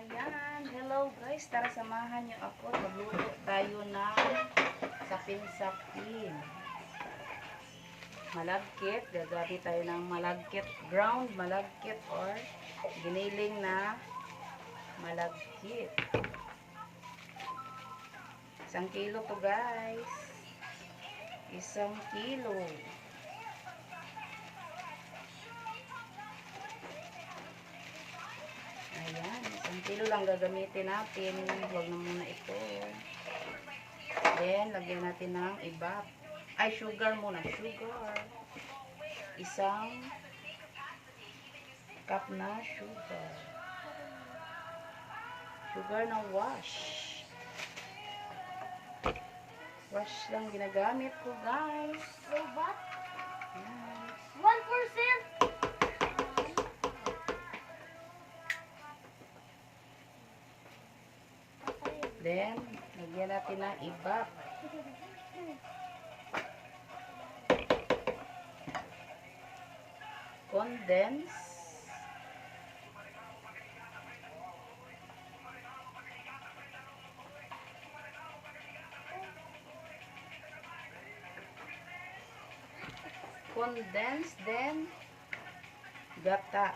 Ayan, hello guys, tara samahan niyo ako. Magluto tayo ng sapin-sapin. Malagkit, gagamit tayo ng malagkit, ground malagkit or giniling na malagkit. 1 kilo to guys. 1 kilo. Ayan, 1 kilo lang gagamitin natin. Huwag na muna ito. Then, lagyan natin ng iba. Ay, sugar muna. Sugar. 1 cup na sugar. Sugar na wash. Wash lang ginagamit ko, guys. Robot? Ayan. 1%? Then, lagyan natin ng iba. Condense. Condense, then gata.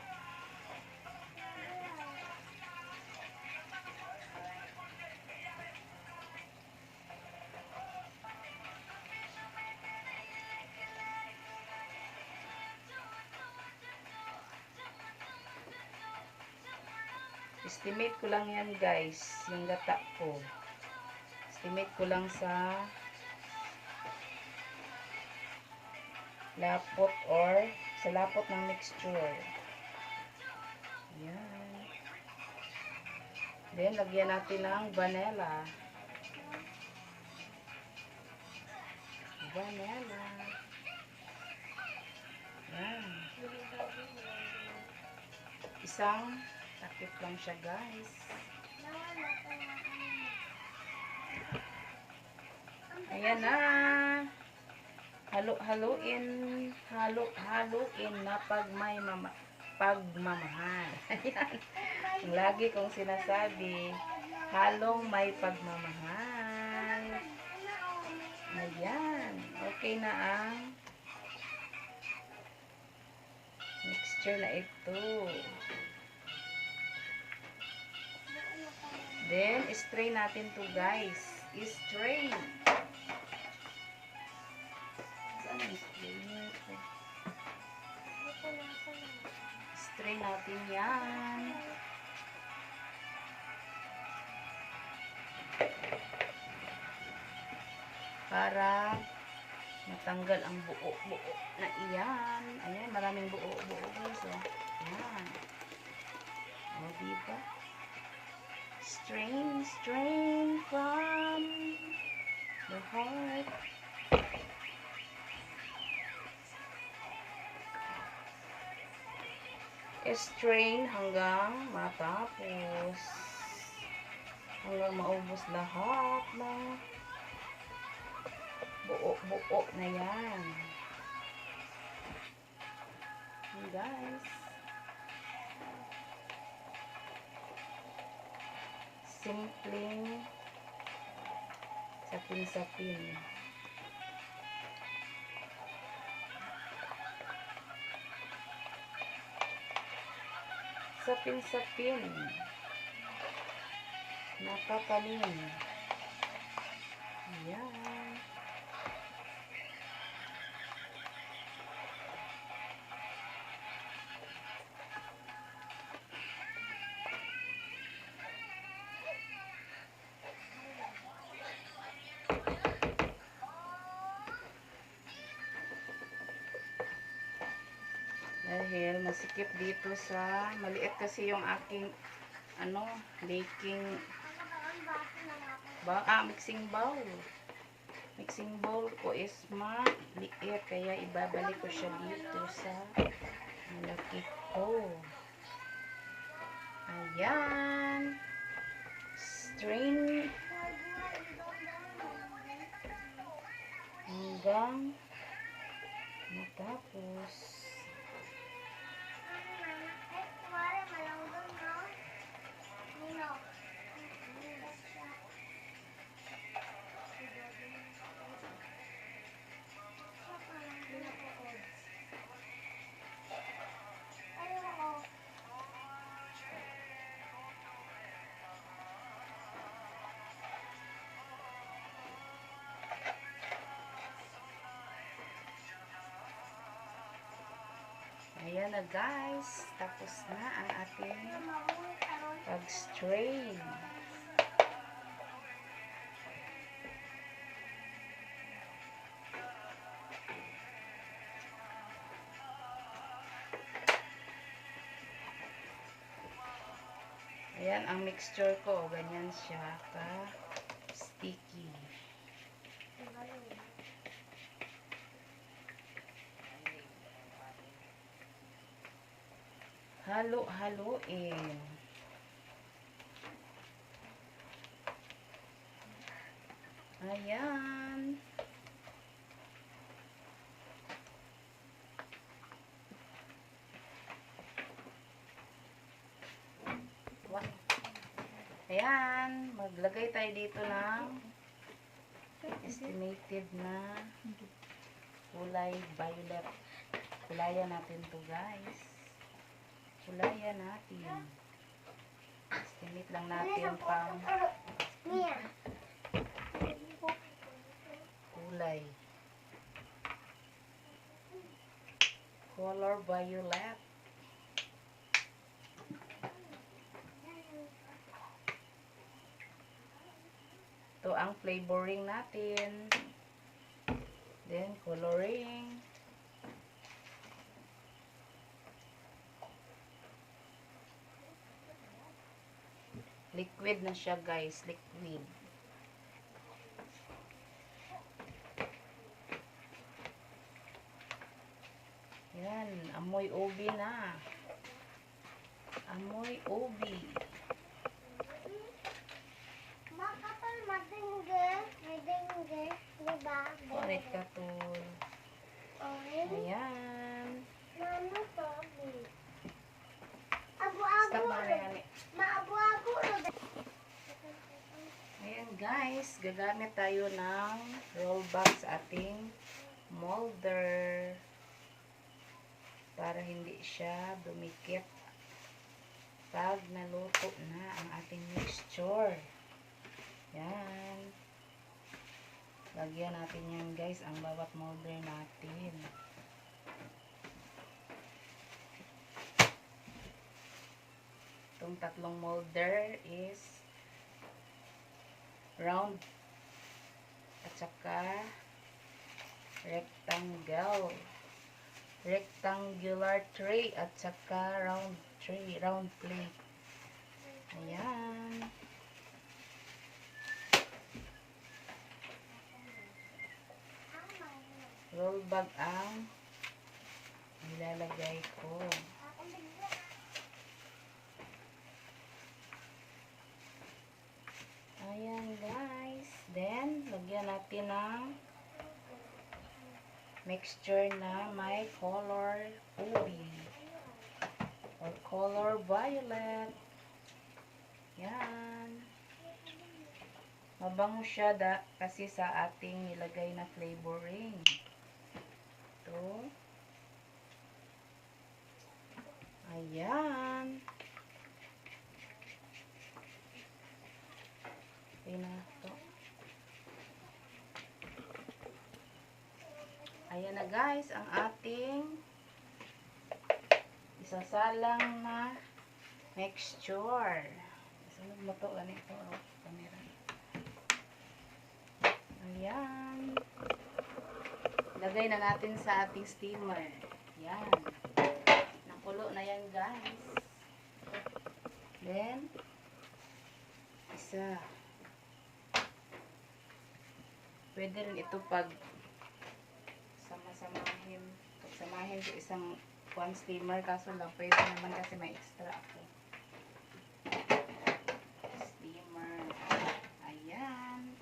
Estimate ko lang yan guys, yung gata ko. Estimate ko lang sa lapot or sa lapot ng mixture. Ayan. Then, lagyan natin ng vanilla. Vanilla. Ayan. Isang takip lang siya guys. Ayan na. Halo-haloin na pagmamahal. Ayan. Lagi kong sinasabi, halong may pagmamahal. Ayan. Okay na ang mixture na ito. Then, strain natin to guys. Strain. Saan yung strainer ko? Strain natin yan. Para matanggal ang buo-buo na iyan. Ayan, maraming buo-buo guys. Oh. Ayan. O, diba? Strain from the heart. Strain hanggang matapos. Hanggang maubos lahat ng buo-buo na yan. Ayan guys. Simpleng sapin-sapin. Sapin-sapin. Nakakalim. Ayan. Dahil masikip dito sa maliit kasi yung aking baking mixing bowl. Mixing bowl ko is maliit kaya ibabalik ko siya dito sa malaki ko. Ayan. Strain hanggang matapos. Ayan na guys, tapos na ang ating pag-strain. Ayan ang mixture ko, ganyan siya ka-sticky. Halo-haloin. Ayan. Ayan, maglagay tayo dito ng estimated na kulay violet. Kulayan natin to guys. Kulayan natin. Estimate lang natin pang kulay. Color violet. Ito ang flavoring natin. Then, coloring. Liquid na siya guys. Liquid. Yan. Amoy ubi na. Amoy ubi. Kulit ka to. Ayan. Stop na yan. Ayan guys, gagamit tayo ng roll back sa ating molder para hindi siya dumikit pag naluto na ang ating mixture. Yan. Lagyan natin yan guys, ang bawat molder natin. Itong tatlong molder is round at saka rectangular tray at saka round tray, round plate. Ayan. Roll bag ang nilalagay ko. Ayan guys. Then, lagyan natin ng mixture na may color ubi or color violet. Yan. Mabango siya kasi sa ating nilagay na flavoring. Ito. Ayan. Okay na ito. Ayan na guys, ang ating isasalang na mixture. Sunod mo ito, ganito. Camera. Ayan. Lagay na natin sa ating steamer. Ayan. Nakulo na yan guys. Then, isa. Pwede rin ito pag pagsamahin sa isang one steamer, kaso lang pwede naman kasi may extra ako. Steamer. Ayan.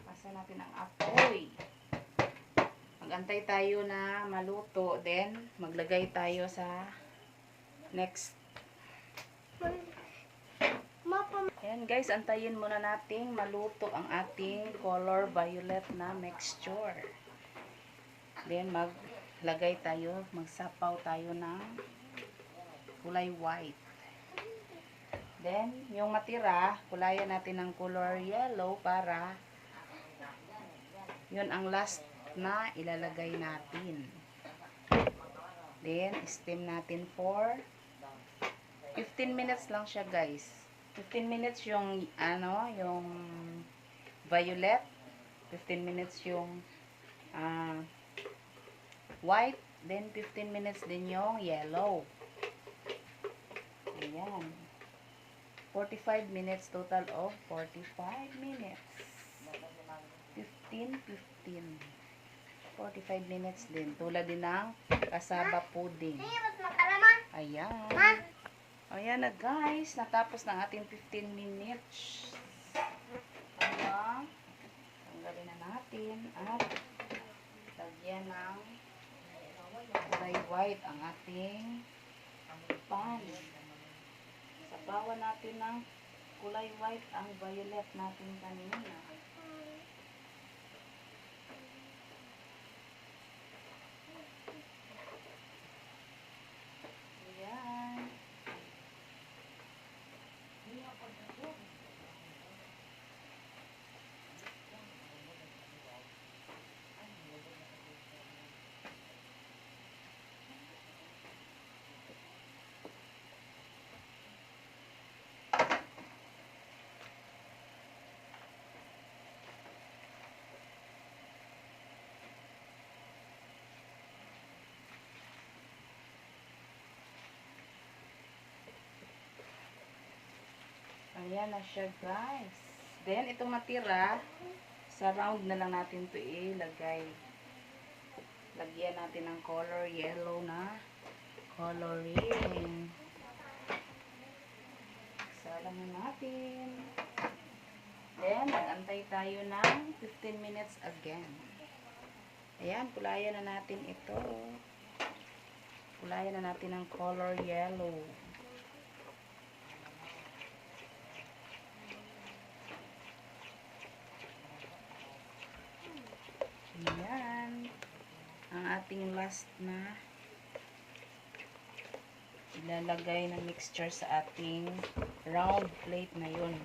Pasa natin ang apoy. Magantay tayo na maluto, then maglagay tayo sa next. Ayan guys, antayin muna nating maluto ang ating color violet na mixture. Then maglagay tayo, magsapaw tayo ng kulay white. Then yung matira, kulayan natin ng color yellow para yun ang last na ilalagay natin. Then, steam natin for 15 minutes lang siya, guys. 15 minutes yung, yung violet. 15 minutes yung white. Then, 15 minutes din yung yellow. Ayan. 45 minutes. Total of 45 minutes. 15, 45 minutes din. Tulad din ng kasaba pudding. Ayan. Ayan na, guys. Natapos ng ating 15 minutes. Ayan. Tanggalin na natin. At lagyan ng kulay white ang ating pan. Sabawan natin ng kulay white ang violet natin kanina. Ayan. Ayan na siya, guys. Then, itong natira, sa round na lang natin ito ilagay. Lagyan natin ng color yellow na coloring. Salang na natin. Then, mag-antay tayo ng 15 minutes again. Ayan, pulayan na natin ito. Pulayan na natin ng color yellow. Ayan. Ang ating last na ilalagay na mixture sa ating round plate na yun.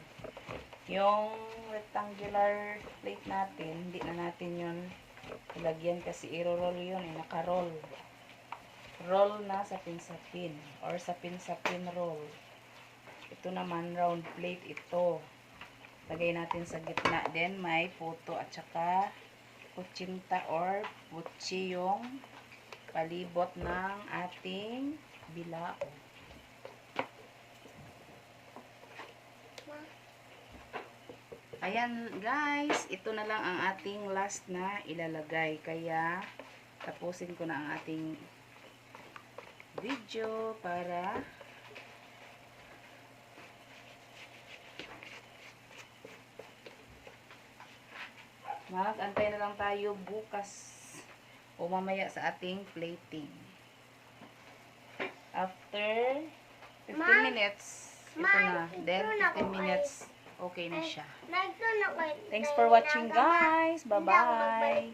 Yung rectangular plate natin, hindi na natin yun ilagyan kasi i-roll yun. Naka-roll. Roll na sapin-sapin or sapin-sapin roll. Ito naman round plate ito. Lagay natin sa gitna. Then may puto at saka kutsinta or butsi yung palibot ng ating bilao. Ayan, guys, ito na lang ang ating last na ilalagay. Kaya tapusin ko na ang ating video para mag-antay na lang tayo bukas o mamaya sa ating plating. After 15 minutes, ito na. Then 15 minutes, okay na siya. Thanks for watching, guys. Bye-bye.